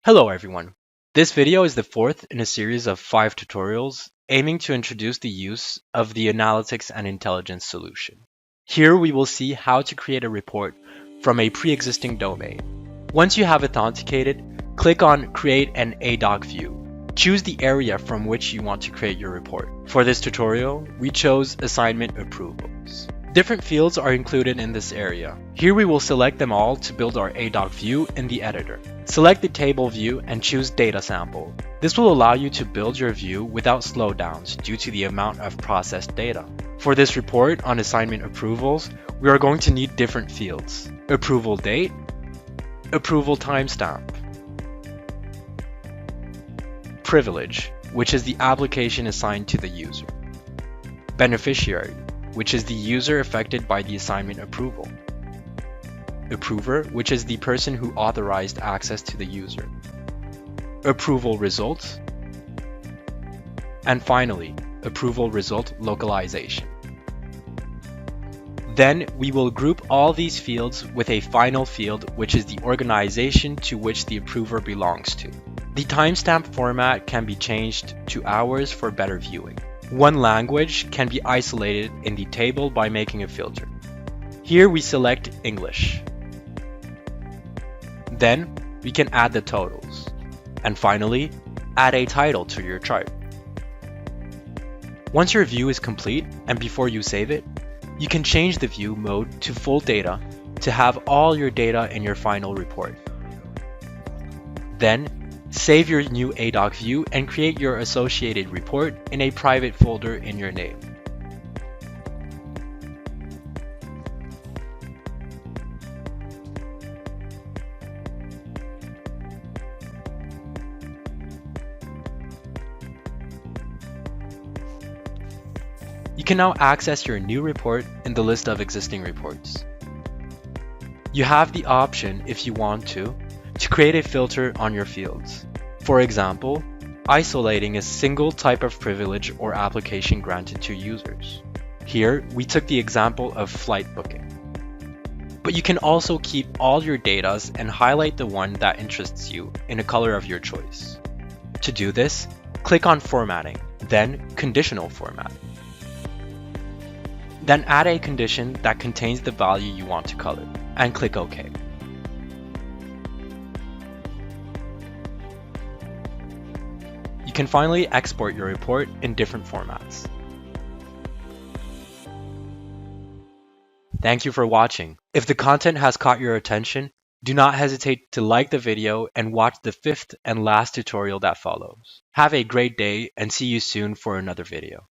Hello everyone. This video is the fourth in a series of 5 tutorials aiming to introduce the use of the analytics and intelligence solution. Here we will see how to create a report from a pre-existing domain. Once you have authenticated, click on Create an ADoc View. Choose the area from which you want to create your report. For this tutorial, we chose Assignment Approvals. Different fields are included in this area. Here we will select them all to build our ADoc view in the editor. Select the table view and choose Data Sample. This will allow you to build your view without slowdowns due to the amount of processed data. For this report on assignment approvals, we are going to need different fields. Approval date, approval timestamp, privilege, which is the application assigned to the user, beneficiary, which is the user affected by the assignment approval, approver, which is the person who authorized access to the user, approval results, and finally, approval result localization. Then we will group all these fields with a final field, which is the organization to which the approver belongs to. The timestamp format can be changed to hours for better viewing. One language can be isolated in the table by making a filter. Here we select English. Then we can add the totals. And finally, add a title to your chart. Once your view is complete and before you save it, you can change the view mode to full data to have all your data in your final report. Then save your new ADoc view and create your associated report in a private folder in your name. You can now access your new report in the list of existing reports. You have the option, if you want to create a filter on your fields. For example, isolating a single type of privilege or application granted to users. Here, we took the example of flight booking. But you can also keep all your data and highlight the one that interests you in a color of your choice. To do this, click on Formatting, then Conditional Format. Then add a condition that contains the value you want to color, and click OK. You can finally export your report in different formats. Thank you for watching. If the content has caught your attention, do not hesitate to like the video and watch the 5th and last tutorial that follows. Have a great day and see you soon for another video.